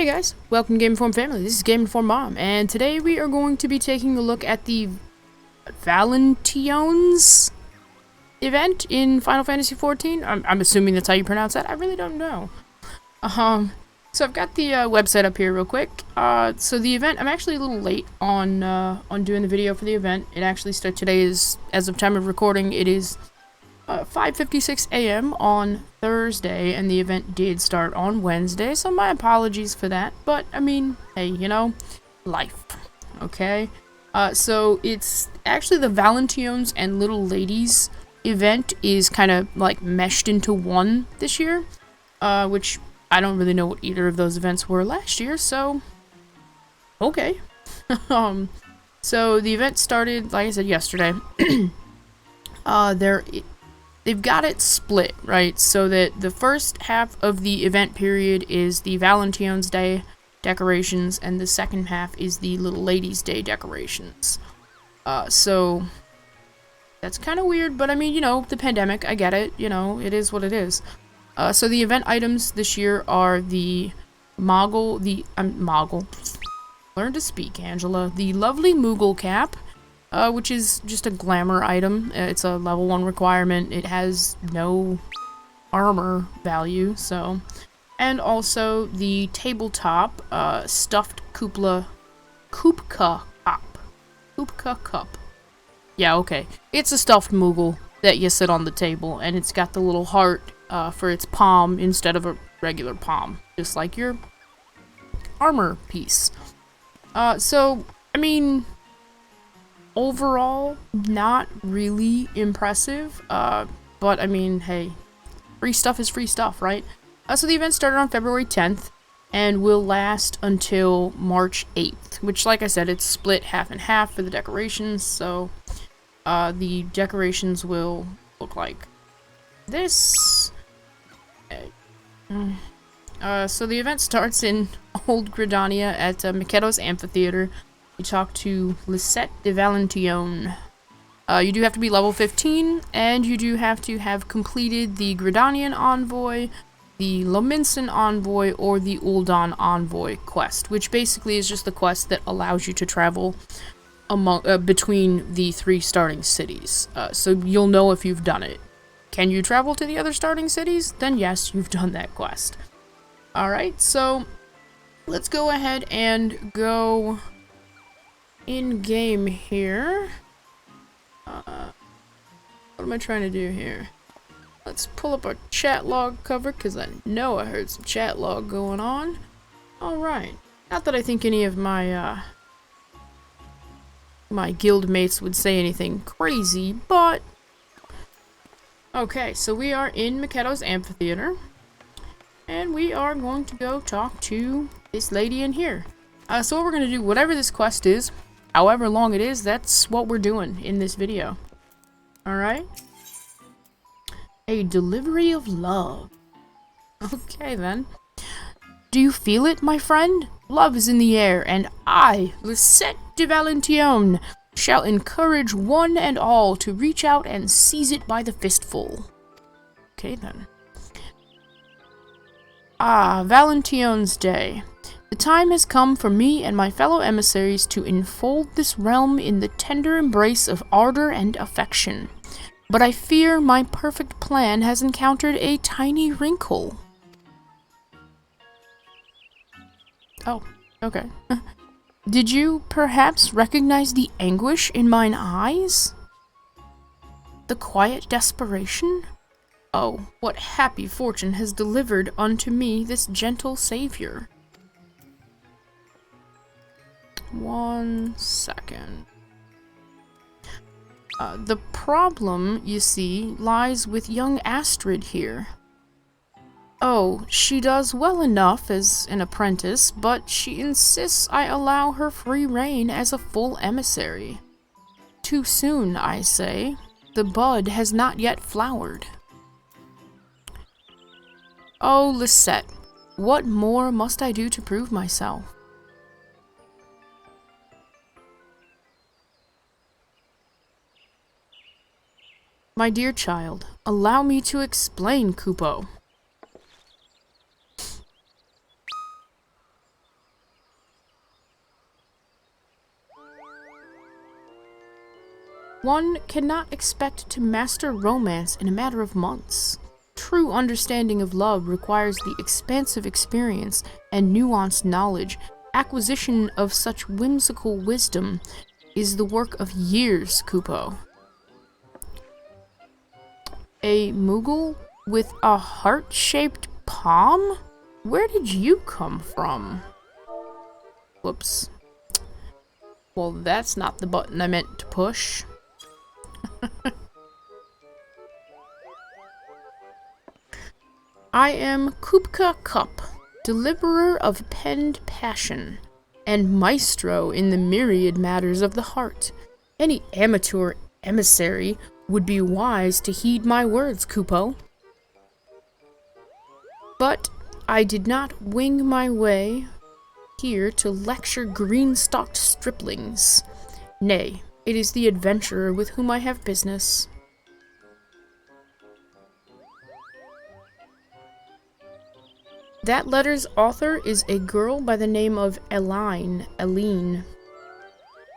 Hey guys, welcome to Game Informed Family. This is Game Informed Mom, and today we are going to be taking a look at the Valentione's event in Final Fantasy XIV. I'm assuming that's how you pronounce that. I really don't know. So I've got the website up here real quick. So the event, I'm actually a little late on doing the video for the event. It actually started today. Is as of time of recording, it is 5:56 a.m. on Thursday, and the event did start on Wednesday, so my apologies for that, but, I mean, hey, you know, life, okay? So it's actually the Valentione's and Little Ladies event is kind of, like, meshed into one this year, which I don't really know what either of those events were last year, so, okay. So the event started, like I said, yesterday. They've got it split, right? So that the first half of the event period is the Valentione's Day decorations, and the second half is the Little Ladies' Day decorations. So that's kind of weird, but I mean, you know, the pandemic, I get it. You know, it is what it is. So the event items this year are the Moggle. Learn to speak, Angela. The lovely Moogle cap. Which is just a glamour item. It's a level 1 requirement. It has no armor value, so. And also the tabletop, stuffed Kupka cup. Kupka cup. Yeah, okay. It's a stuffed Moogle that you sit on the table, and it's got the little heart, for its palm instead of a regular palm. Just like your armor piece. So, I mean, overall, not really impressive, but I mean, hey, free stuff is free stuff, right? So the event started on February 10th, and will last until March 8th, which, like I said, it's split half and half for the decorations, so, the decorations will look like this. So the event starts in Old GRIDANIA at Mikedo's Amphitheater. You talk to Lisette de Valentione. You do have to be level 15, and you do have to have completed the Gridanian Envoy, the Lominsan Envoy, or the UL'DAH Envoy quest, which basically is just the quest that allows you to travel between the 3 starting cities. So you'll know if you've done it. Can you travel to the other starting cities? Then yes, you've done that quest. Alright, so let's go ahead and go in-game here. What am I trying to do here? Let's pull up our chat log cover, because I know I heard some chat log going on. Alright. Not that I think any of my, my guild mates would say anything crazy, but okay, so we are in Mikedo's Amphitheater, and we are going to go talk to this lady in here. So what we're going to do, whatever this quest is, however long it is, that's what we're doing in this video. Alright? A delivery of love. Okay, then. Do you feel it, my friend? Love is in the air, and I, Lisette de Valentione, shall encourage one and all to reach out and seize it by the fistful. Okay, then. Ah, Valentione's Day. The time has come for me and my fellow emissaries to enfold this realm in the tender embrace of ardor and affection. But I fear my perfect plan has encountered a tiny wrinkle. Oh, okay. Did you perhaps recognize the anguish in mine eyes? The quiet desperation? Oh, what happy fortune has delivered unto me this gentle savior. 1 second. The problem, you see, lies with young Astrid here. Oh, she does well enough as an apprentice, but she insists I allow her free rein as a full emissary. Too soon, I say. The bud has not yet flowered. Oh, Lisette, what more must I do to prove myself? My dear child, allow me to explain, Kupo. One cannot expect to master romance in a matter of months. True understanding of love requires the expansive experience and nuanced knowledge. Acquisition of such whimsical wisdom is the work of years, Kupo. A Moogle with a heart-shaped palm? Where did you come from? Whoops. Well, that's not the button I meant to push. I am Kupka Cup, deliverer of penned passion, and maestro in the myriad matters of the heart. Any amateur emissary would be wise to heed my words, Kupo. But I did not wing my way here to lecture green-stalked striplings. Nay, it is the adventurer with whom I have business. That letter's author is a girl by the name of Aline, a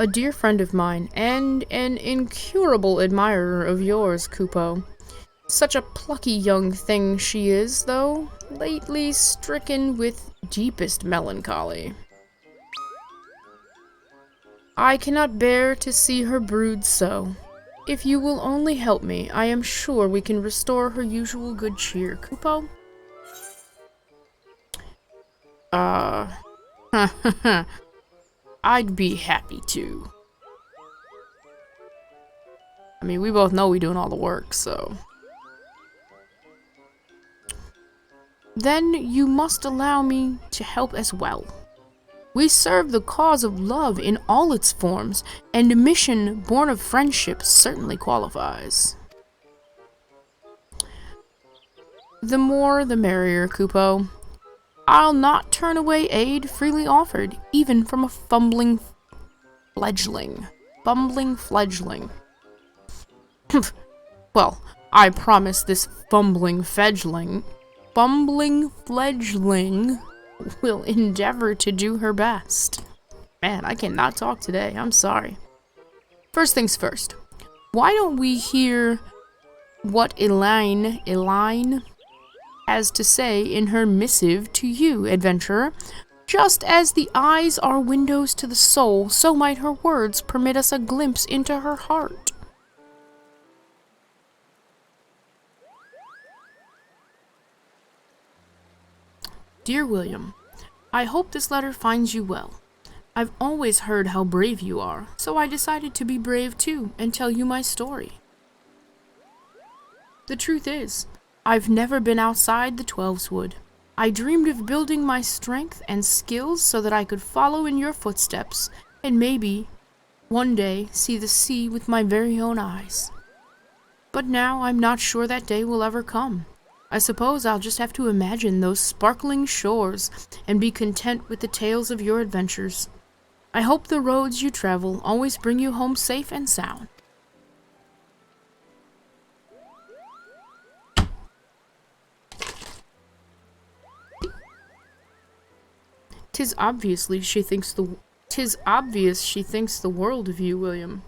dear friend of mine, and an incurable admirer of yours, Kupo. Such a plucky young thing she is, though, lately stricken with deepest melancholy. I cannot bear to see her brood so. If you will only help me, I am sure we can restore her usual good cheer, Kupo. I'd be happy to. I mean, we both know we're doing all the work, so. Then you must allow me to help as well. We serve the cause of love in all its forms, and a mission born of friendship certainly qualifies. The more the merrier, Kupo. I'll not turn away aid freely offered, even from a fumbling fledgling. Well, I promise this bumbling fledgling will endeavor to do her best. Man, I cannot talk today. I'm sorry. First things first. Why don't we hear what Aline has to say in her missive to you, adventurer? Just as the eyes are windows to the soul, so might her words permit us a glimpse into her heart. Dear William, I hope this letter finds you well. I've always heard how brave you are, so I decided to be brave too and tell you my story. The truth is, I've never been outside the Twelveswood. I dreamed of building my strength and skills so that I could follow in your footsteps and maybe, one day, see the sea with my very own eyes. But now I'm not sure that day will ever come. I suppose I'll just have to imagine those sparkling shores and be content with the tales of your adventures. I hope the roads you travel always bring you home safe and sound. Tis obvious she thinks the world of you, William.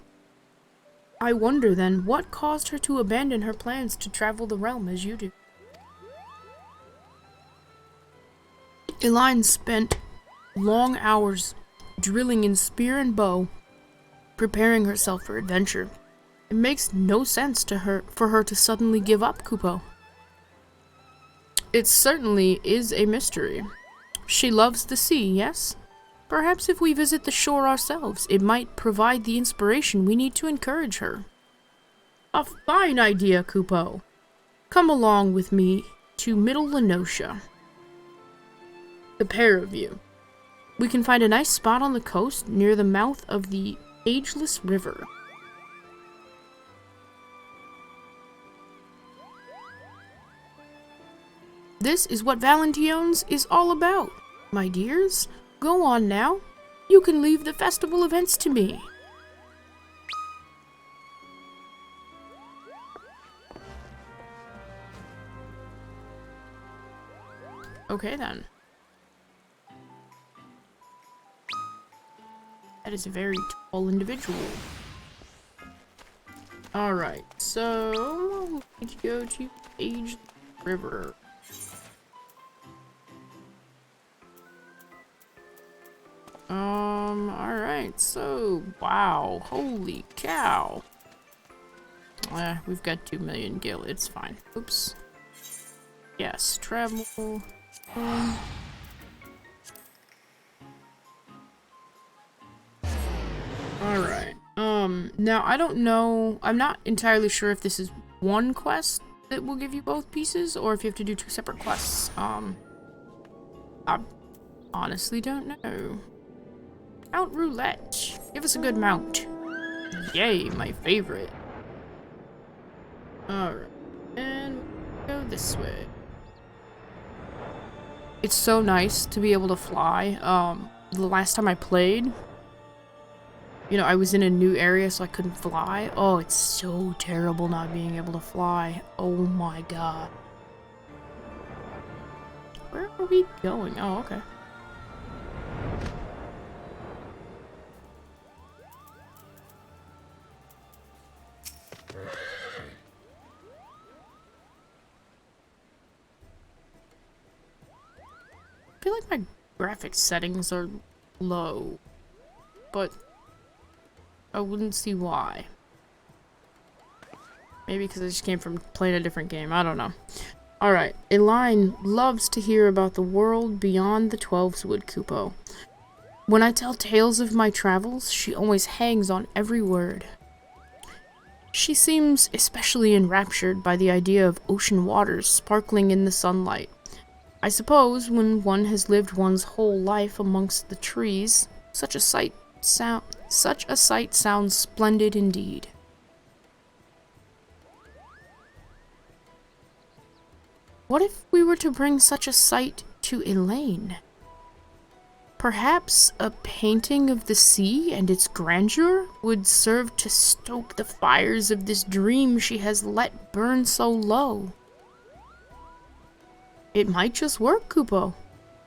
I wonder, then, what caused her to abandon her plans to travel the realm as you do? Aline spent long hours drilling in spear and bow, preparing herself for adventure. It makes no sense for her to suddenly give up, Kupo. It certainly is a mystery. She loves the sea, yes? Perhaps if we visit the shore ourselves, it might provide the inspiration we need to encourage her. A fine idea, Kupo. Come along with me to Middle NOSCEA. The pair of you. We can find a nice spot on the coast near the mouth of the Ageless River. This is what Valentione's is all about, my dears. Go on now. You can leave the festival events to me. Okay then. That is a very tall individual. Alright, so we need to go to Page River. Alright, so wow, holy cow. We've got 2 million gil, it's fine. Oops. Yes, travel. Alright. Now I don't know, I'm not entirely sure if this is one quest that will give you both pieces, or if you have to do 2 separate quests. I honestly don't know. Mount Roulette. Give us a good mount. Yay, my favorite. Alright. And go this way. It's so nice to be able to fly. The last time I played, you know, I was in a new area, so I couldn't fly. Oh, it's so terrible not being able to fly. Oh my god. Where are we going? Oh, okay. I feel like my graphics settings are low, but I wouldn't see why. Maybe because I just came from playing a different game. I don't know. Alright. Elaine loves to hear about the world beyond the 12's Wood, Kupo. When I tell tales of my travels, she always hangs on every word. She seems especially enraptured by the idea of ocean waters sparkling in the sunlight. I suppose when one has lived one's whole life amongst the trees, such a sight sounds splendid indeed. What if we were to bring such a sight to Elaine? Perhaps a painting of the sea and its grandeur would serve to stoke the fires of this dream she has let burn so low. It might just work, Kupo.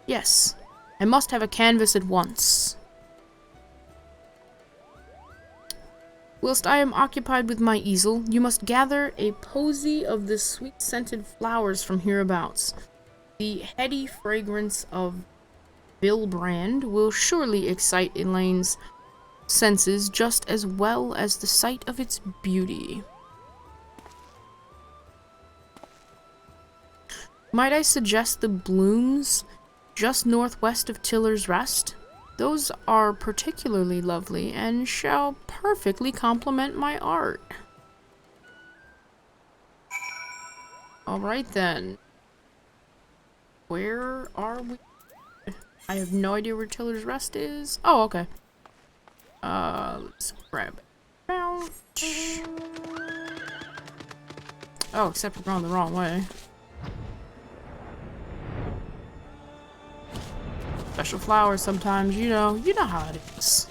Yes, I must have a canvas at once. Whilst I am occupied with my easel, you must gather a posy of the sweet-scented flowers from hereabouts. The heady fragrance of Vilbrand will surely excite Elaine's senses just as well as the sight of its beauty. Might I suggest the blooms just northwest of Tiller's Rest? Those are particularly lovely and shall perfectly complement my art. Alright then. Where are we? I have no idea where Tiller's Rest is. Oh, okay. Let's grab it. Ouch. Oh, except we're going the wrong way. Special flowers sometimes, you know how it is.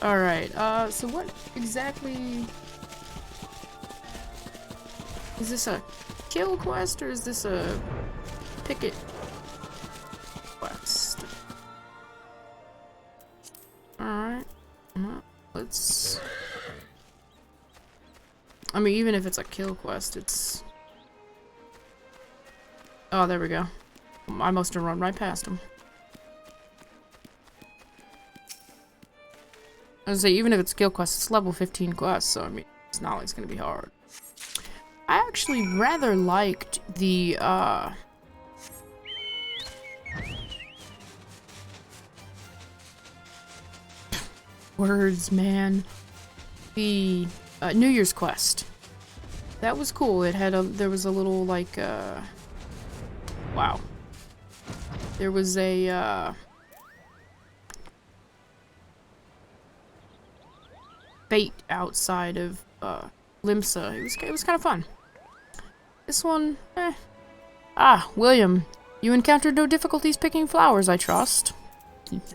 Alright, so what exactly... Is this a kill quest, or is this a picket quest? Alright, let's... I mean, even if it's a kill quest, it's... Oh, there we go. I must have run right past him. I was gonna say, even if it's skill quest, it's level 15 quest, so I mean, it's not like it's gonna be hard. I actually rather liked the, words, man. The, New Year's quest. That was cool. It had there was a little, like, wow. There was a, fate outside of, LAVENDER. It was kind of fun. This one, eh. Ah, William, you encountered no difficulties picking flowers, I trust.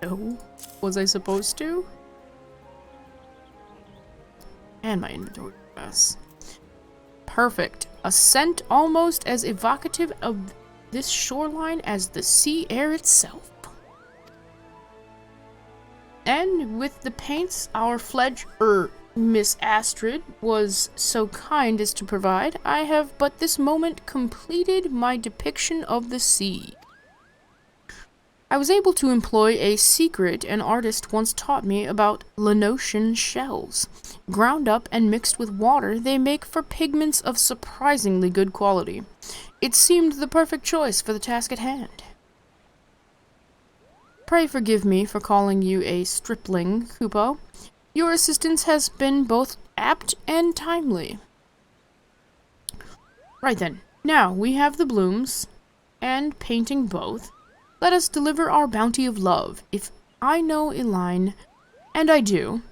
No. Was I supposed to? And my inventory mess. Perfect. A scent almost as evocative of this shoreline as the sea air itself. And with the paints our Miss Astrid was so kind as to provide, I have but this moment completed my depiction of the sea. I was able to employ a secret an artist once taught me about Lavenosian shells. Ground up and mixed with water, they make for pigments of surprisingly good quality. It seemed the perfect choice for the task at hand. Pray forgive me for calling you a stripling, Kupo. Your assistance has been both apt and timely. Right then, now we have the blooms, and painting both. Let us deliver our bounty of love. If I know Eline, and I do,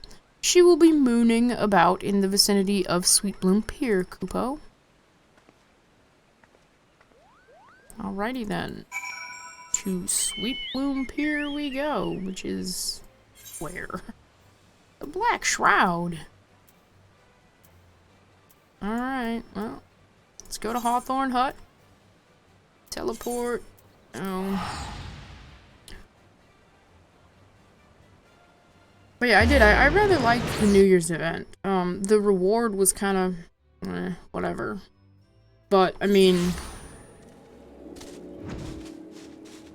she will be mooning about in the vicinity of Sweetbloom Pier, Kupo. Alrighty then. To Sweetbloom Pier we go, which is where? The Black Shroud. Alright, well, let's go to Hawthorne Hut. Teleport. But yeah, I rather liked the New Year's event. The reward was kind of, whatever. But, I mean,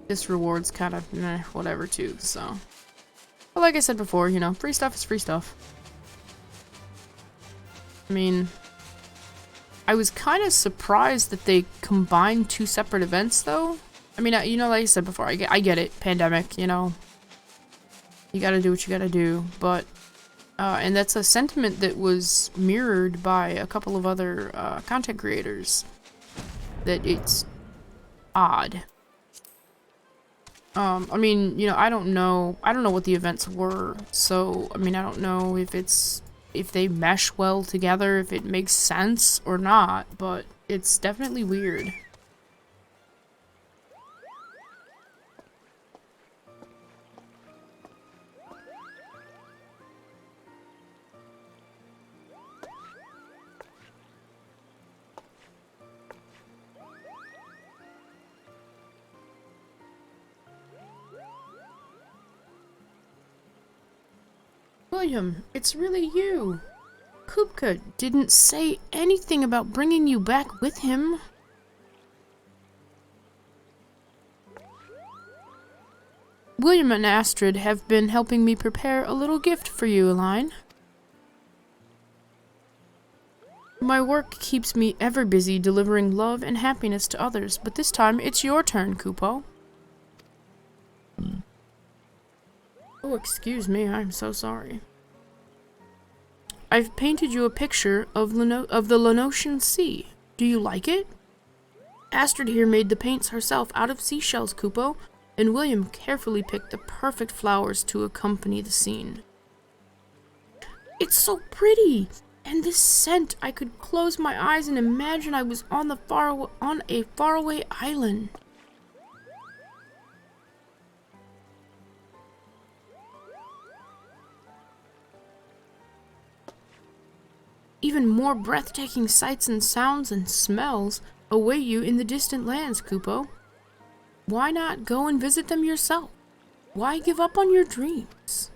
this reward's kind of, whatever too, so. But like I said before, you know, free stuff is free stuff. I mean, I was kind of surprised that they combined two separate events, though. I mean, you know, like I said before, I get it, pandemic, you know. You gotta do what you gotta do, but, and that's a sentiment that was mirrored by a couple of other, content creators. That it's odd. I mean, you know, I don't know what the events were, so, I mean, I don't know if they mesh well together, if it makes sense or not, but it's definitely weird. William, it's really you. Kupka didn't say anything about bringing you back with him. William and Astrid have been helping me prepare a little gift for you, Eline. My work keeps me ever busy delivering love and happiness to others, but this time it's your turn, Kupo. Oh, excuse me, I'm so sorry. I've painted you a picture of the Lavenosian Sea. Do you like it? Astrid here made the paints herself out of seashells, Kupo, and William carefully picked the perfect flowers to accompany the scene. It's so pretty! And this scent, I could close my eyes and imagine I was on a faraway island. Even more breathtaking sights and sounds and smells await you in the distant lands, Kupo. Why not go and visit them yourself? Why give up on your dreams?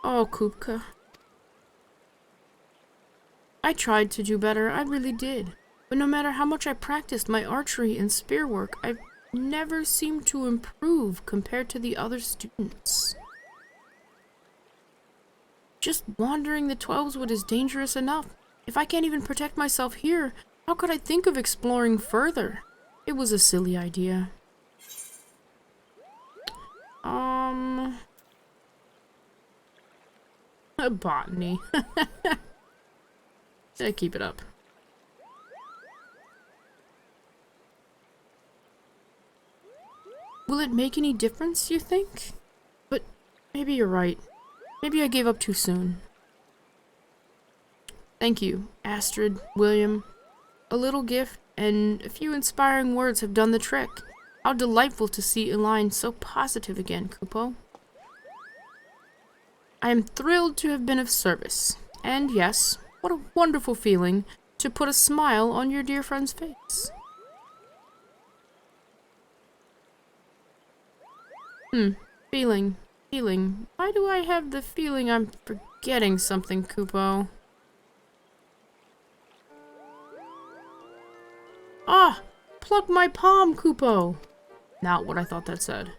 Oh, Kupka. I tried to do better, I really did. But no matter how much I practiced my archery and spear work, I've never seemed to improve compared to the other students. Just wandering the 12's is dangerous enough. If I can't even protect myself here, how could I think of exploring further? It was a silly idea. Botany. Keep it up. Will it make any difference, you think? But maybe you're right. Maybe I gave up too soon. Thank you, Astrid, William. A little gift and a few inspiring words have done the trick. How delightful to see Eline so positive again, Kupo. I am thrilled to have been of service. And yes, what a wonderful feeling to put a smile on your dear friend's face. Feeling feeling. Why do I have the feeling I'm forgetting something, Kupo? Ah! Pluck my palm, Kupo! Not what I thought that said.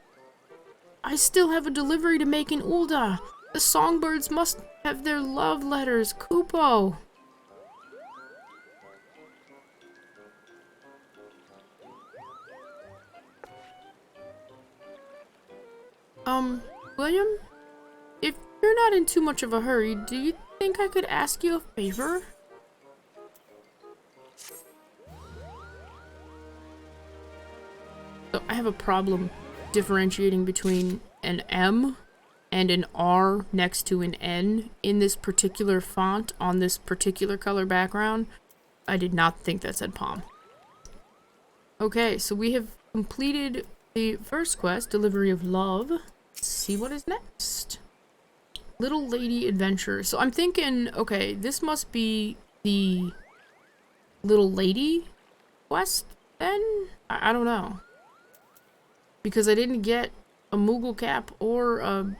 I still have a delivery to make in UL'DAH. The songbirds must have their love letters, Kupo! William? If you're not in too much of a hurry, do you think I could ask you a favor? So I have a problem differentiating between an M and an R next to an N in this particular font on this particular color background. I did not think that said palm. Okay, so we have completed the first quest, Delivery of Love. Let's see what is next. Little Lady Adventure. So I'm thinking, okay, this must be the Little Lady quest then? I don't know. Because I didn't get a Moogle cap or a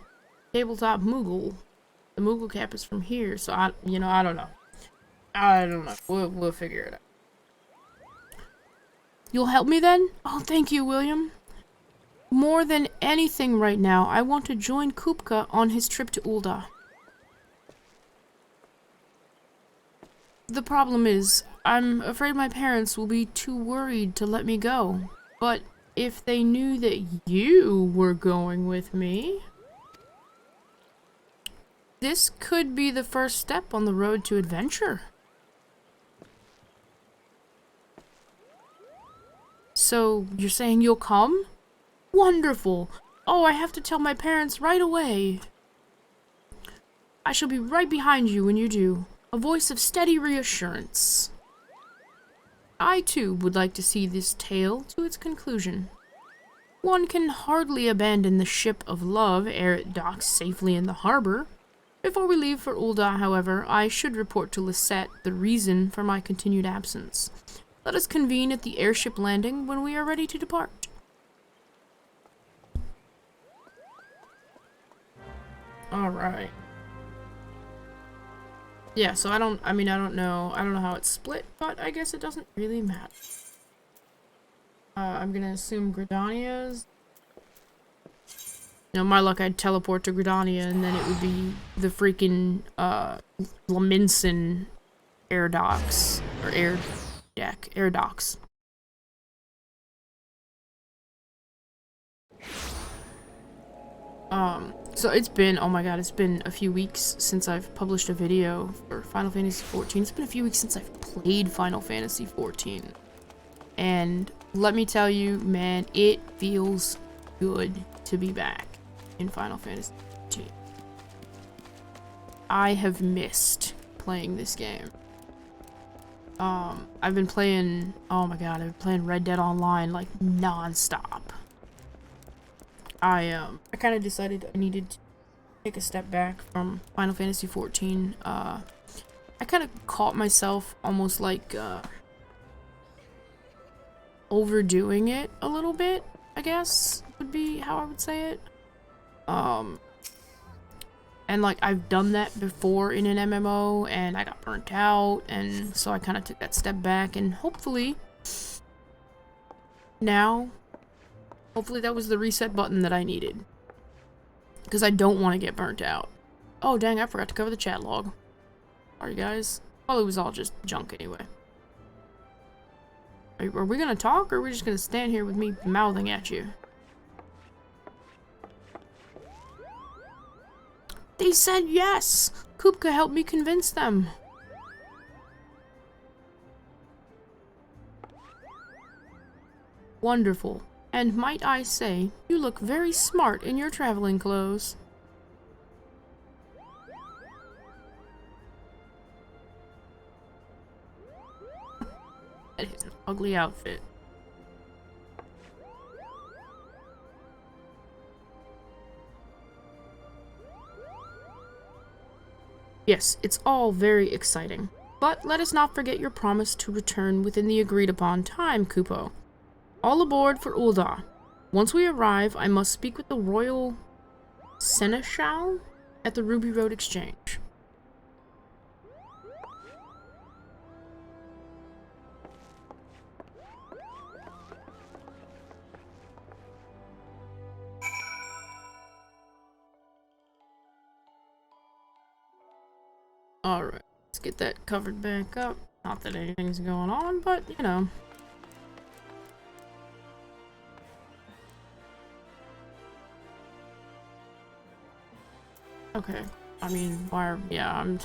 tabletop Moogle. The Moogle cap is from here, so I don't know. I don't know. We'll figure it out. You'll help me then? Oh, thank you, William. More than anything right now, I want to join Kupka on his trip to UL'DAH. The problem is, I'm afraid my parents will be too worried to let me go. But if they knew that you were going with me, this could be the first step on the road to adventure. So, you're saying you'll come? Wonderful! Oh, I have to tell my parents right away. I shall be right behind you when you do. A voice of steady reassurance. I, too, would like to see this tale to its conclusion. One can hardly abandon the ship of love ere it docks safely in the harbor. Before we leave for UL'DAH, however, I should report to Lisette the reason for my continued absence. Let us convene at the airship landing when we are ready to depart. Alright. Yeah, so I don't know how it's split, but I guess it doesn't really matter. I'm gonna assume GRIDANIA's. You know, my luck, I'd teleport to GRIDANIA and then it would be the freaking, Laminson air docks. Or air docks. So it's been, oh my god, it's been a few weeks since I've published a video for Final Fantasy XIV. It's been a few weeks since I've played Final Fantasy XIV. And let me tell you, man, it feels good to be back in Final Fantasy XIV. I have missed playing this game. I've been playing, oh my god, I've been playing Red Dead Online like non-stop. I kind of decided I needed to take a step back from Final Fantasy XIV. I kind of caught myself almost like, overdoing it a little bit, I guess, would be how I would say it. And like, I've done that before in an MMO, and I got burnt out, and so I kind of took that step back, and hopefully, now, hopefully that was the reset button that I needed. Because I don't want to get burnt out. Oh, dang, I forgot to cover the chat log. Sorry, guys. Well, it was all just junk anyway. Are we gonna talk, or are we just gonna stand here with me mouthing at you? They said yes! Kupka helped me convince them. Wonderful. And might I say, you look very smart in your traveling clothes. That is an ugly outfit. Yes, it's all very exciting. But let us not forget your promise to return within the agreed upon time, Kupo. All aboard for UL'DAH. Once we arrive, I must speak with the royal seneschal at the Ruby Road Exchange. Alright, let's get that covered back up. Not that anything's going on, but, you know. Okay. I mean, why? Yeah,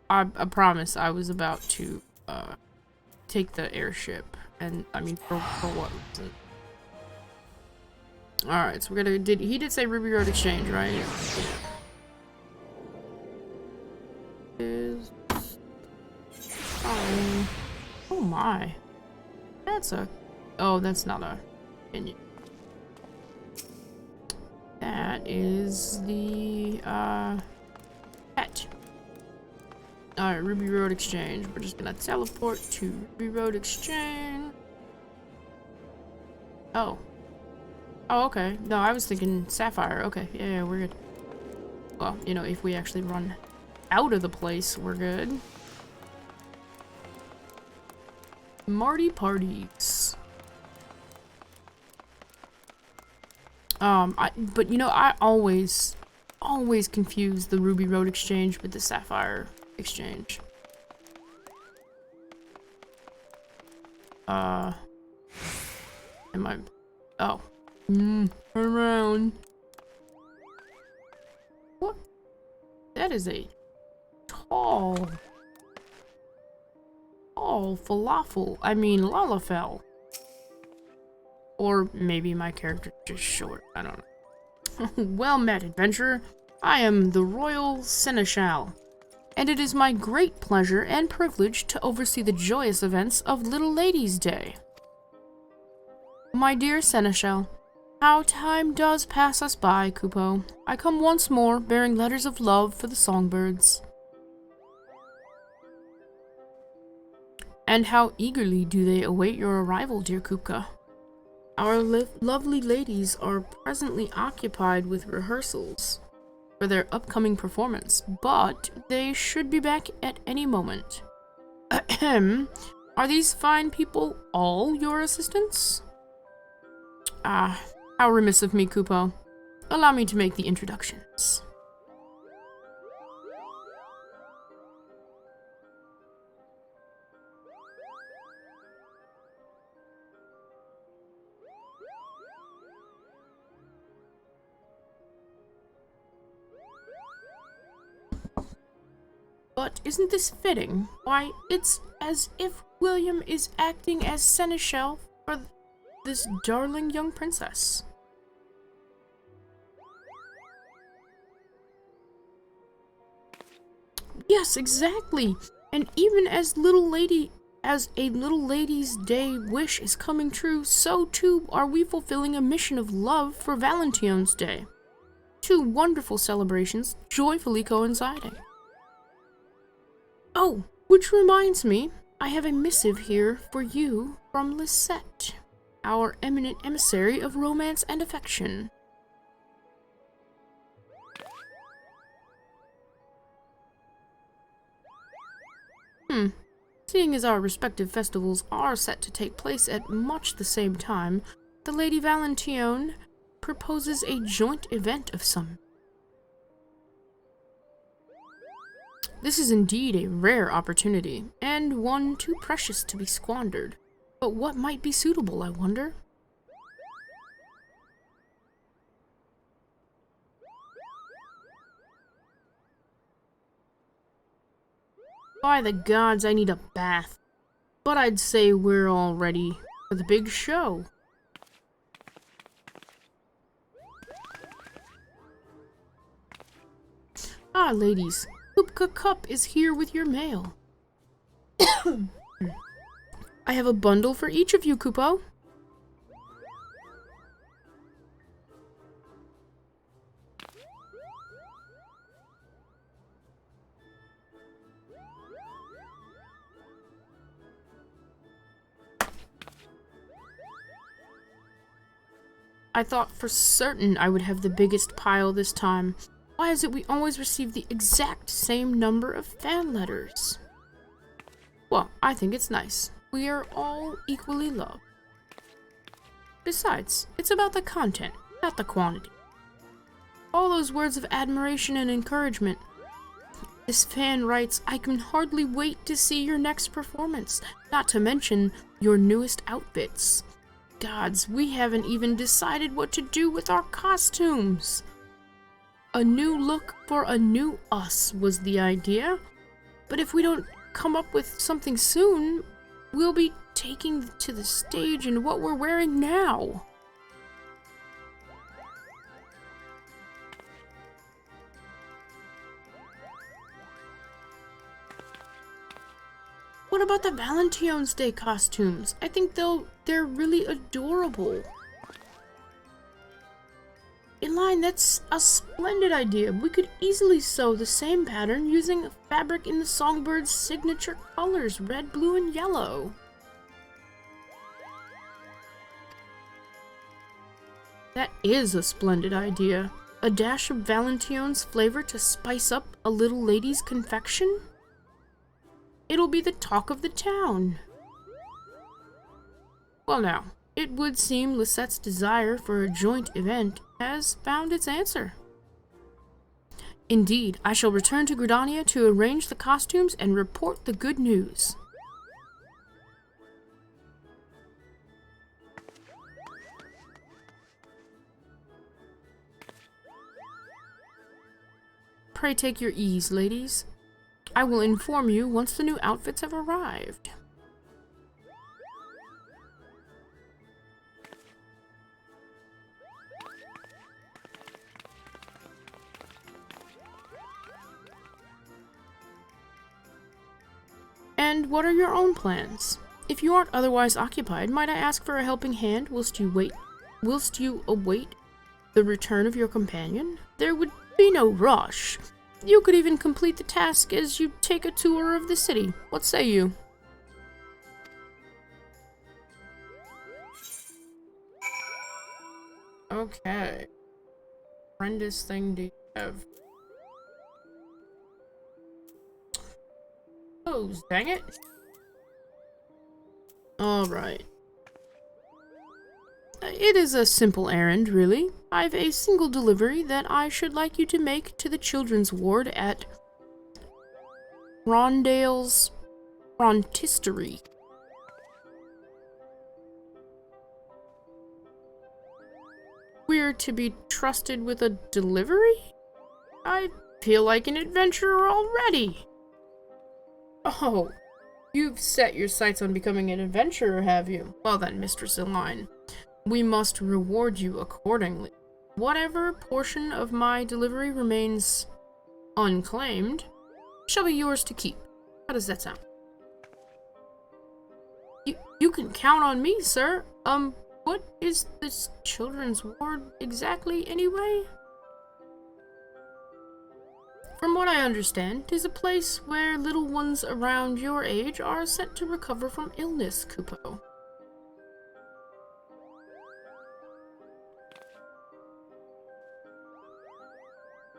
I promise I was about to take the airship, and I mean for what reason? All right, so we're gonna. He did say Ruby Road Exchange, right? Is oh my, that's a. Oh, that's not a menu. That is the pet. Alright, Ruby Road Exchange. We're just gonna teleport to Ruby Road Exchange. Oh. Oh, okay. No, I was thinking Sapphire. Okay, yeah, we're good. Well, you know, if we actually run out of the place, we're good. Marty Parties. But you know, I always confuse the Ruby Road Exchange with the Sapphire Exchange. Am I? Oh. Turn around. What? That is a tall falafel. I mean, lalafell. Or maybe my character's just short. I don't know. Well met, adventurer. I am the Royal Seneschal, and it is my great pleasure and privilege to oversee the joyous events of Little Ladies' Day. My dear Seneschal, how time does pass us by, Kupo. I come once more, bearing letters of love for the songbirds. And how eagerly do they await your arrival, dear Kupka. Our lovely ladies are presently occupied with rehearsals for their upcoming performance, but they should be back at any moment. Ahem. Are these fine people all your assistants? Ah, how remiss of me, Kupo. Allow me to make the introductions. But isn't this fitting? Why, it's as if William is acting as seneschal for this darling young princess. Yes, exactly. And even as a little lady's day wish is coming true, so too are we fulfilling a mission of love for Valentione's Day. Two wonderful celebrations joyfully coinciding. Oh, which reminds me, I have a missive here for you from Lisette, our eminent emissary of romance and affection. Seeing as our respective festivals are set to take place at much the same time, the Lady Valentione proposes a joint event of some. This is indeed a rare opportunity, and one too precious to be squandered. But what might be suitable, I wonder? By the gods, I need a bath. But I'd say we're all ready for the big show. Ah, ladies, Kupka Cup is here with your mail. I have a bundle for each of you, Kupo. I thought for certain I would have the biggest pile this time. Why is it we always receive the exact same number of fan letters? Well, I think it's nice. We are all equally loved. Besides, it's about the content, not the quantity. All those words of admiration and encouragement. This fan writes, I can hardly wait to see your next performance, not to mention your newest outfits. Gods, we haven't even decided what to do with our costumes. A new look for a new us was the idea, but if we don't come up with something soon, we'll be taking to the stage in what we're wearing now. What about the Valentine's Day costumes? I think they're really adorable. Inline, that's a splendid idea. We could easily sew the same pattern using fabric in the Songbird's signature colors, red, blue, and yellow. That is a splendid idea. A dash of Valentione's flavor to spice up a little lady's confection? It'll be the talk of the town. Well now, it would seem Lisette's desire for a joint event has found its answer. Indeed, I shall return to GRIDANIA to arrange the costumes and report the good news. Pray take your ease, ladies. I will inform you once the new outfits have arrived. And what are your own plans? If you aren't otherwise occupied, might I ask for a helping hand whilst you await the return of your companion? There would be no rush. You could even complete the task as you take a tour of the city. What say you? Okay. Horrendous thing do you have? Oh, dang it. Alright. It is a simple errand, really. I've a single delivery that I should like you to make to the children's ward at Rondale's Frontistery. We're to be trusted with a delivery? I feel like an adventurer already. Oh, you've set your sights on becoming an adventurer, have you? Well then, Mistress Elaine, we must reward you accordingly. Whatever portion of my delivery remains unclaimed shall be yours to keep. How does that sound? You can count on me, sir. What is this children's ward exactly, anyway? From what I understand, 'tis a place where little ones around your age are sent to recover from illness, Kupo.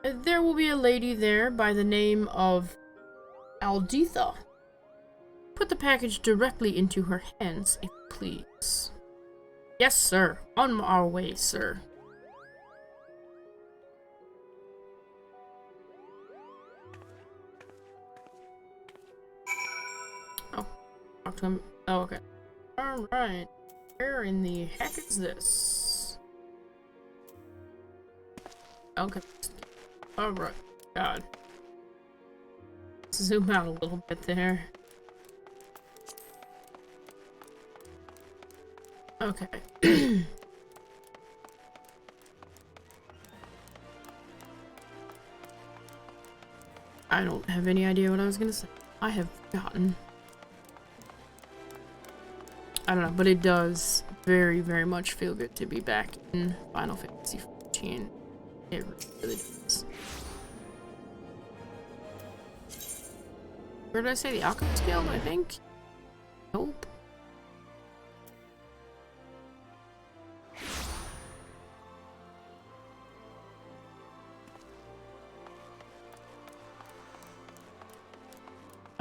There will be a lady there by the name of UL'DAH. Put the package directly into her hands, if you please. Yes, sir. On our way, sir. Oh, talk to him. Oh, okay. Alright. Where in the heck is this? Okay. Alright. God. Zoom out a little bit there. Okay. I don't have any idea what I was gonna say. I have forgotten. I don't know, but it does very, very much feel good to be back in Final Fantasy XIV. It really does. Where did I say? The Alchemist Guild, I think? Nope.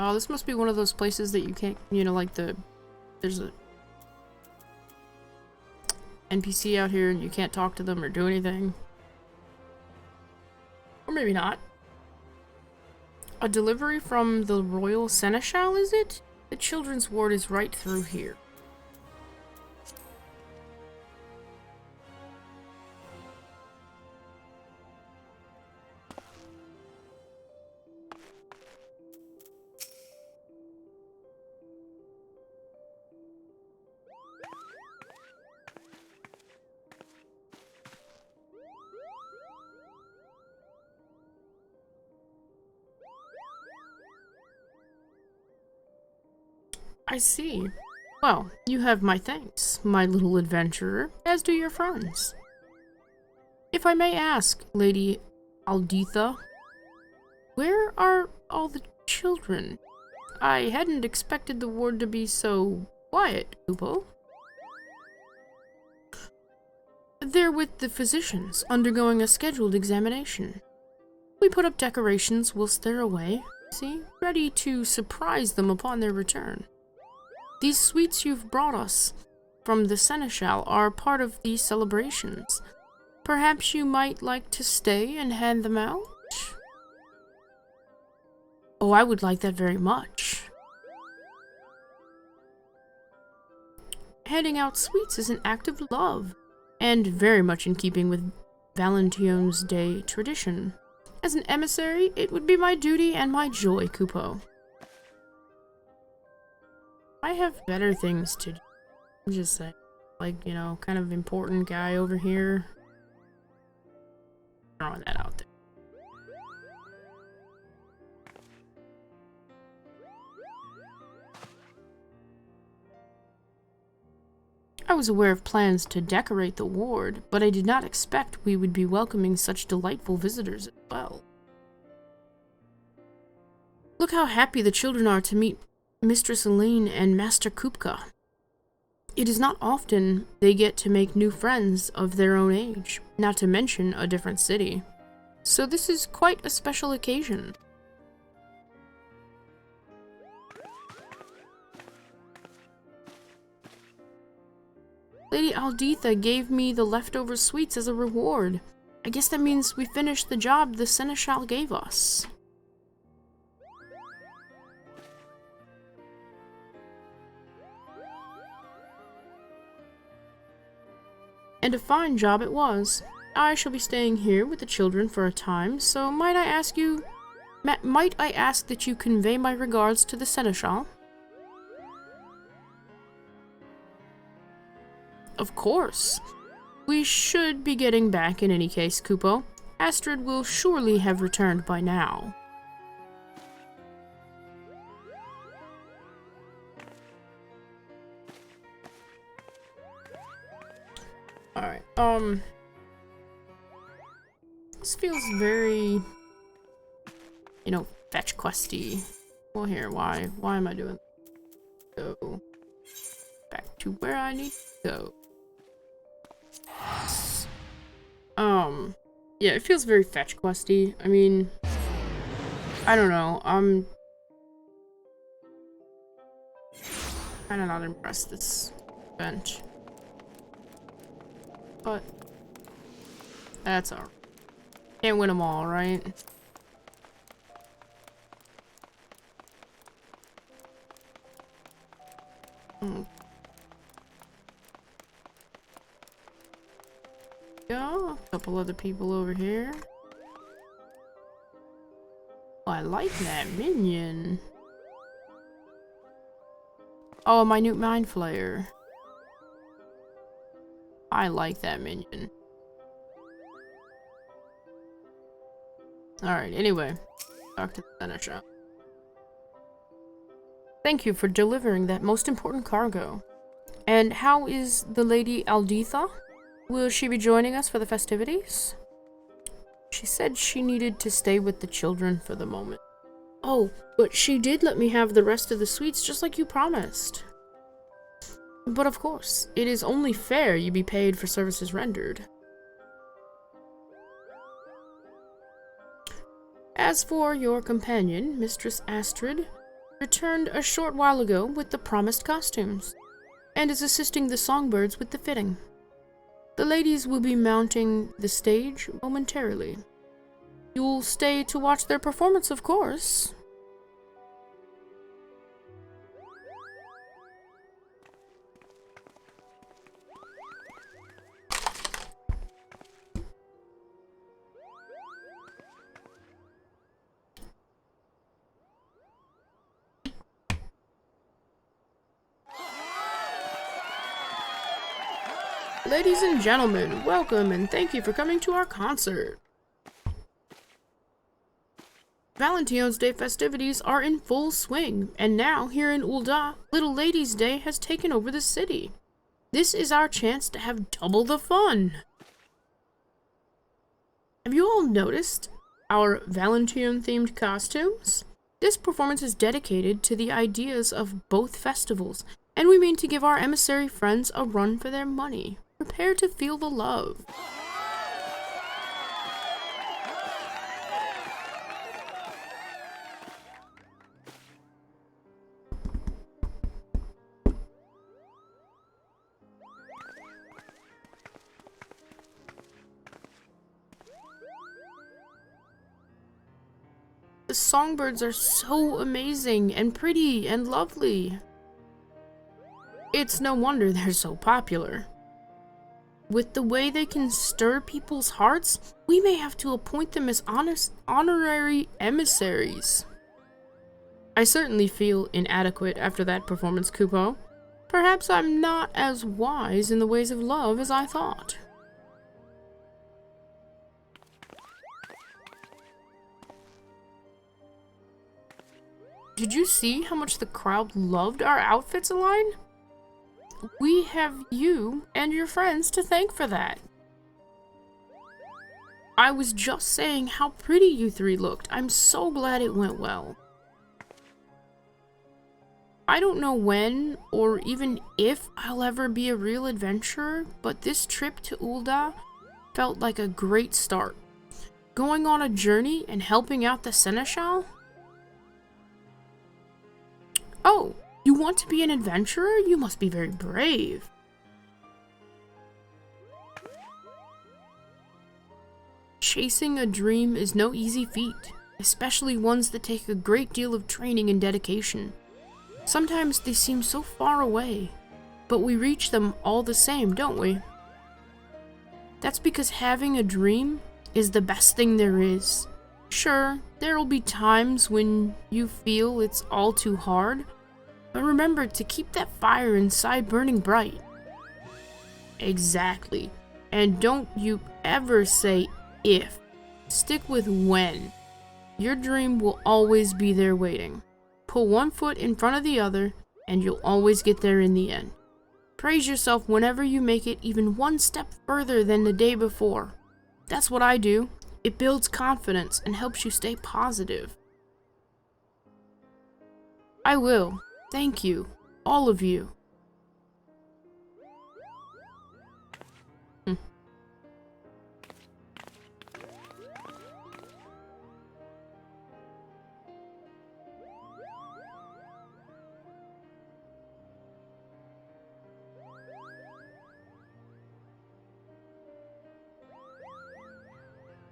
Oh, this must be one of those places that you can't, you know, like there's a NPC out here and you can't talk to them or do anything. Or maybe not. A delivery from the Royal Seneschal, is it? The children's ward is right through here. I see. Well, you have my thanks, my little adventurer, as do your friends. If I may ask, Lady UL'DAH, where are all the children? I hadn't expected the ward to be so quiet, Kupo. They're with the physicians, undergoing a scheduled examination. We put up decorations whilst they're away, see, ready to surprise them upon their return. These sweets you've brought us from the Seneschal are part of these celebrations. Perhaps you might like to stay and hand them out? Oh, I would like that very much. Handing out sweets is an act of love, and very much in keeping with Valentione's Day tradition. As an emissary, it would be my duty and my joy, Kupo. I have better things to do. I'm just saying, like, you know, kind of important guy over here. Throwing that out there. I was aware of plans to decorate the ward, but I did not expect we would be welcoming such delightful visitors as well. Look how happy the children are to meet Mistress Elaine and Master Kupka. It is not often they get to make new friends of their own age, not to mention a different city. So this is quite a special occasion. Lady UL'DAH gave me the leftover sweets as a reward. I guess that means we finished the job the Seneschal gave us. And a fine job it was. I shall be staying here with the children for a time, so might I ask that you convey my regards to the Seneschal? Of course. We should be getting back in any case, Kupo. Astrid will surely have returned by now. Alright, this feels very, you know, fetch questy. Well, here, why am I doing this? Go back to where I need to go. Yeah, it feels very fetch questy. I mean, I don't know, I'm kinda not impressed this event. But that's alright. Can't win them all, right? Yeah, a couple other people over here. Oh, I like that minion. Oh, a minute mind flayer. I like that minion. Alright, anyway. Talk to the Seneschal. Thank you for delivering that most important cargo. And how is the Lady UL'DAH? Will she be joining us for the festivities? She said she needed to stay with the children for the moment. Oh, but she did let me have the rest of the sweets just like you promised. But of course, it is only fair you be paid for services rendered. As for your companion, Mistress Astrid, returned a short while ago with the promised costumes, and is assisting the songbirds with the fitting. The ladies will be mounting the stage momentarily. You'll stay to watch their performance, of course. Ladies and gentlemen, welcome and thank you for coming to our concert. Valentine's Day festivities are in full swing, and now here in UL'DAH, Little Ladies' Day has taken over the city. This is our chance to have double the fun. Have you all noticed our Valentione-themed costumes? This performance is dedicated to the ideas of both festivals, and we mean to give our emissary friends a run for their money. Prepare to feel the love. The songbirds are so amazing and pretty and lovely. It's no wonder they're so popular. With the way they can stir people's hearts, we may have to appoint them as honorary emissaries. I certainly feel inadequate after that performance, Kupo. Perhaps I'm not as wise in the ways of love as I thought. Did you see how much the crowd loved our outfits, Aline? We have you and your friends to thank for that. I was just saying how pretty you three looked. I'm so glad it went well. I don't know when or even if I'll ever be a real adventurer, but this trip to UL'DAH felt like a great start. Going on a journey and helping out the Seneschal? Oh! You want to be an adventurer? You must be very brave. Chasing a dream is no easy feat, especially ones that take a great deal of training and dedication. Sometimes they seem so far away, but we reach them all the same, don't we? That's because having a dream is the best thing there is. Sure, there'll be times when you feel it's all too hard, but remember to keep that fire inside burning bright. Exactly. And don't you ever say if. Stick with when. Your dream will always be there waiting. Put one foot in front of the other, and you'll always get there in the end. Praise yourself whenever you make it even one step further than the day before. That's what I do. It builds confidence and helps you stay positive. I will. Thank you, all of you.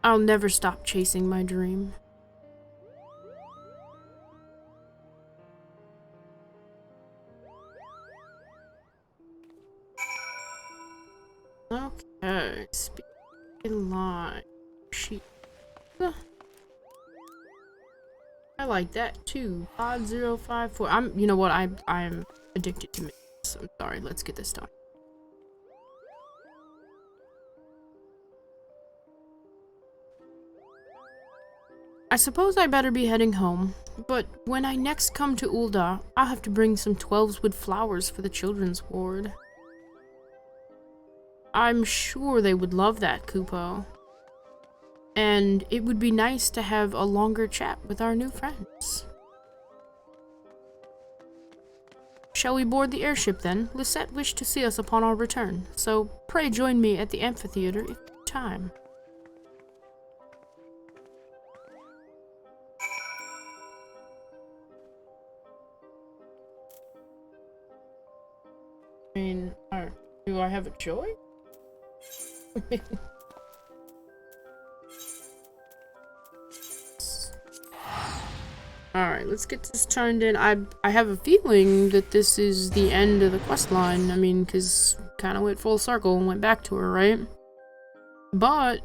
I'll never stop chasing my dream. Okay, speaking line sheet. I like that too. 5054. You know what? I'm addicted to minutes. I'm sorry. Let's get this done. I suppose I better be heading home, but when I next come to UL'DAH, I'll have to bring some 12s with flowers for the children's ward. I'm sure they would love that, Kupo. And it would be nice to have a longer chat with our new friends. Shall we board the airship then? Lisette wished to see us upon our return, so pray join me at the amphitheater if you have time. have a choice? Alright, let's get this turned in. I have a feeling that this is the end of the quest line. I mean, because kind of went full circle and went back to her, right? But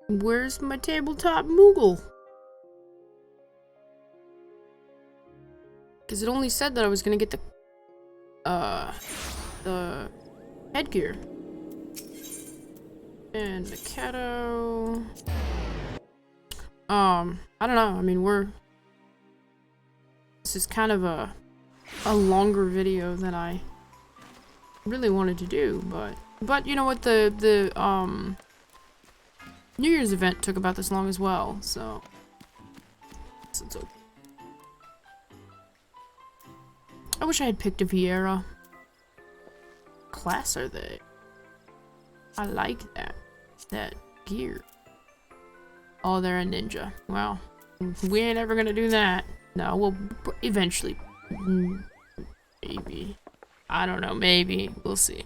where's my tabletop Moogle? Because it only said that I was gonna get the headgear. And Mikado. I don't know. I mean, this is kind of a longer video than I really wanted to do, but you know what, the New Year's event took about this long as well, so it's okay. I wish I had picked a Viera. Class are they? I like that gear. Oh, they're a ninja. Well, we ain't ever gonna do that. No, we'll eventually. Maybe. I don't know, maybe. We'll see.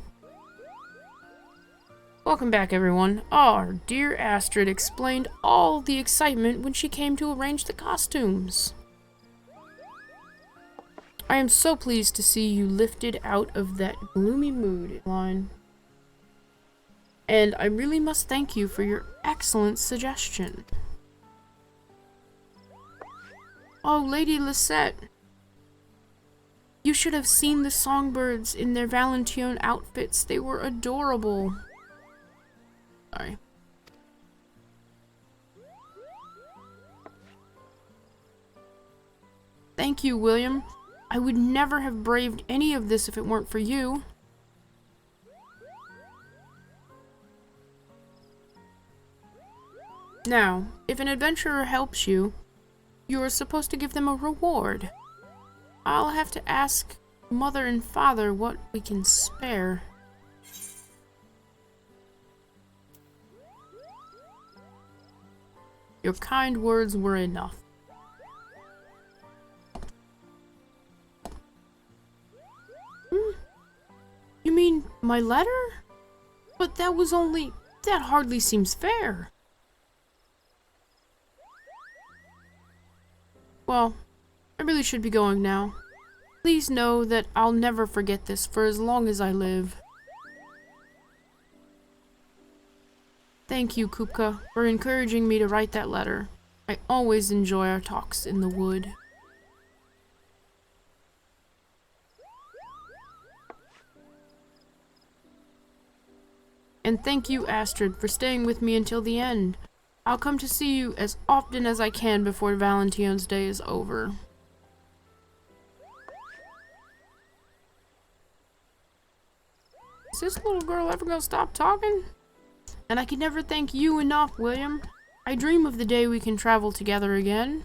Welcome back, everyone. Our dear Astrid explained all the excitement when she came to arrange the costumes. I am so pleased to see you lifted out of that gloomy mood, line. And I really must thank you for your excellent suggestion. Oh, Lady Lisette. You should have seen the songbirds in their Valentione outfits. They were adorable. Sorry. Thank you, William. I would never have braved any of this if it weren't for you. Now, if an adventurer helps you, you are supposed to give them a reward. I'll have to ask Mother and Father what we can spare. Your kind words were enough. You mean my letter? But that was only... that hardly seems fair. Well, I really should be going now. Please know that I'll never forget this for as long as I live. Thank you, Kupka, for encouraging me to write that letter. I always enjoy our talks in the wood. And thank you, Astrid, for staying with me until the end. I'll come to see you as often as I can before Valentione's Day is over. Is this little girl ever gonna stop talking? And I can never thank you enough, William. I dream of the day we can travel together again.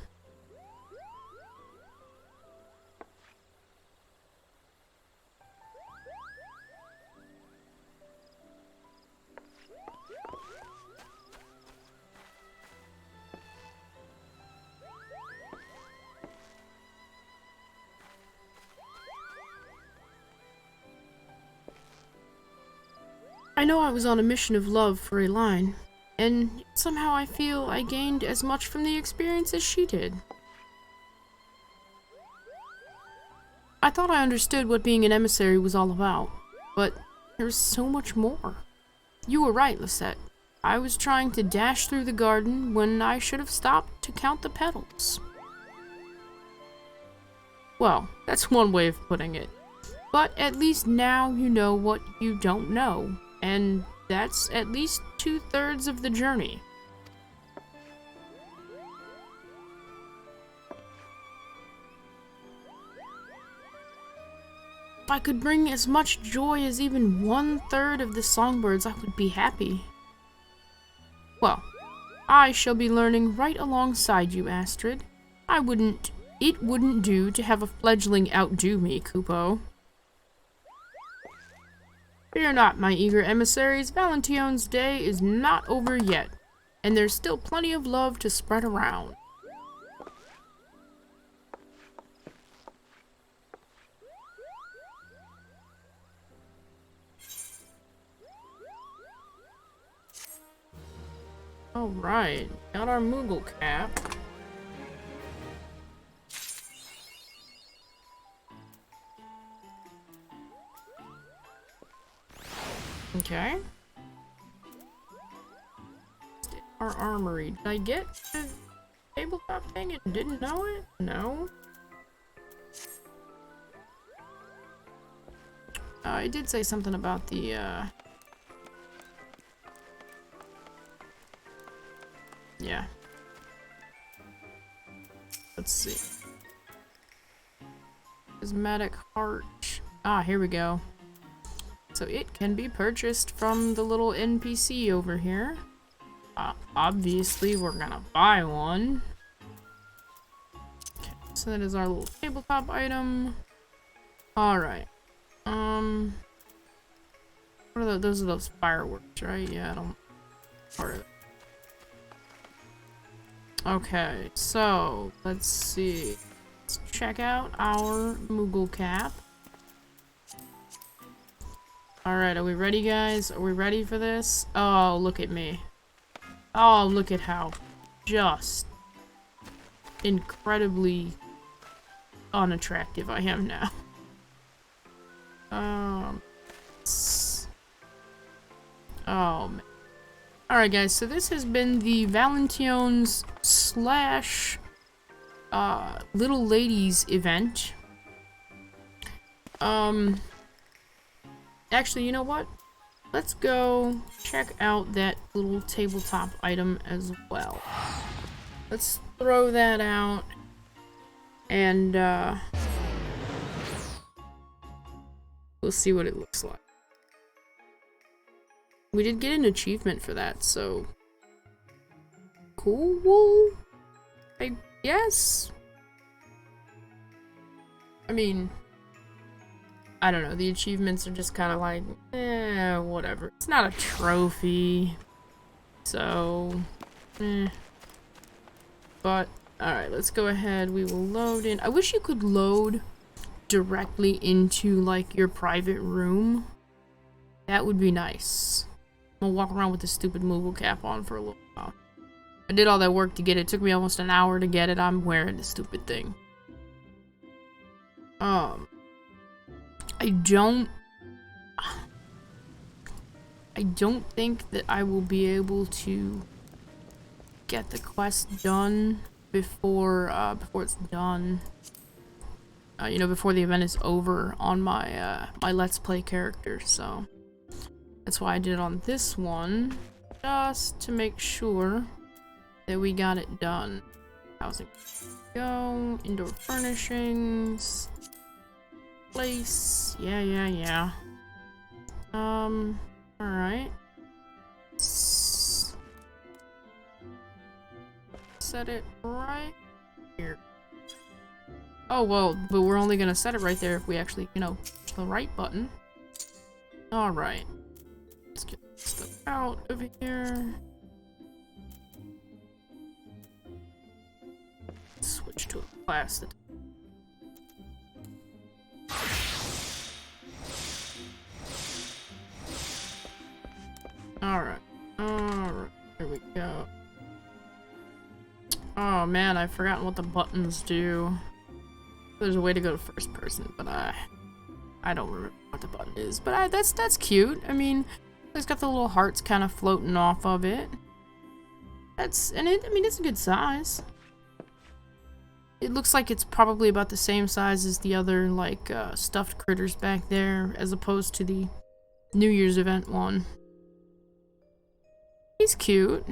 I know I was on a mission of love for Elaine, and somehow I feel I gained as much from the experience as she did. I thought I understood what being an emissary was all about, but there's so much more. You were right, Lisette. I was trying to dash through the garden when I should have stopped to count the petals. Well, that's one way of putting it. But at least now you know what you don't know. And that's at least 2/3 of the journey. If I could bring as much joy as even 1/3 of the songbirds, I would be happy. Well, I shall be learning right alongside you, Astrid. It wouldn't do to have a fledgling outdo me, Kupo. Fear not, my eager emissaries, Valentione's Day is not over yet, and there's still plenty of love to spread around. Alright, got our Moogle cap. Okay. Our armory. Did I get the tabletop thing and didn't know it? No. I did say something about the, yeah. Let's see. Cosmetic heart. Ah, here we go. So it can be purchased from the little NPC over here. Obviously, we're gonna buy one. Okay, so that is our little tabletop item. Alright. What are those are those fireworks, right? Yeah, I don't... part of it. Okay, so, let's see. Let's check out our Moogle cap. Alright, are we ready, guys? Are we ready for this? Oh, look at me. Oh, look at how just incredibly unattractive I am now. Oh, man. Alright, guys, so this has been the Valentione's slash Little Ladies event. Actually, you know what? Let's go check out that little tabletop item as well. Let's throw that out and we'll see what it looks like. We did get an achievement for that, so cool, I guess. I mean, I don't know, the achievements are just kind of like, whatever. It's not a trophy, so, But, alright, let's go ahead. We will load in. I wish you could load directly into, like, your private room. That would be nice. I'm gonna walk around with this stupid Moogle cap on for a little while. I did all that work to get it. It took me almost an hour to get it. I'm wearing this stupid thing. I don't think that I will be able to get the quest done before it's done. You know, before the event is over on my my Let's Play character, so that's why I did it on this one, just to make sure that we got it done. Housing, go, indoor furnishings, place, yeah. Alright. Set it right here. Oh, well, but we're only gonna set it right there if we actually, you know, push the right button. Alright. Let's get stuff out of here. Switch to a class that... Alright. Alright. There we go. Oh man, I've forgotten what the buttons do. There's a way to go to first person, but I don't remember what the button is. But that's cute. I mean, it's got the little hearts kind of floating off of it. I mean, it's a good size. It looks like it's probably about the same size as the other, like, stuffed critters back there, as opposed to the New Year's event one. He's cute.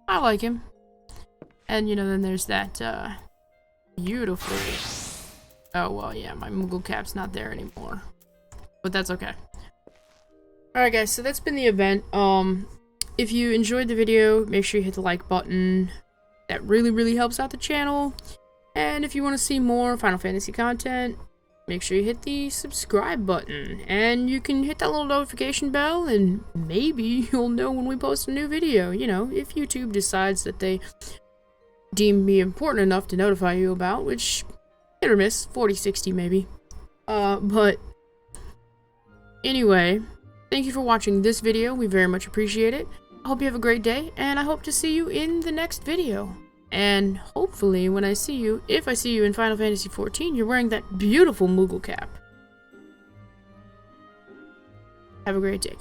I like him. And, you know, then there's that, beautiful... Oh, well, yeah, my Moogle cap's not there anymore. But that's okay. Alright, guys, so that's been the event. If you enjoyed the video, make sure you hit the like button. That really, really helps out the channel. And if you want to see more Final Fantasy content, make sure you hit the subscribe button. And you can hit that little notification bell, and maybe you'll know when we post a new video. You know, if YouTube decides that they deem me important enough to notify you about, which, hit or miss, 40-60 maybe. But, anyway, Thank you for watching this video. We very much appreciate it. I hope you have a great day, and I hope to see you in the next video. And hopefully when I see you, if I see you in Final Fantasy XIV, you're wearing that beautiful Moogle cap. Have a great day.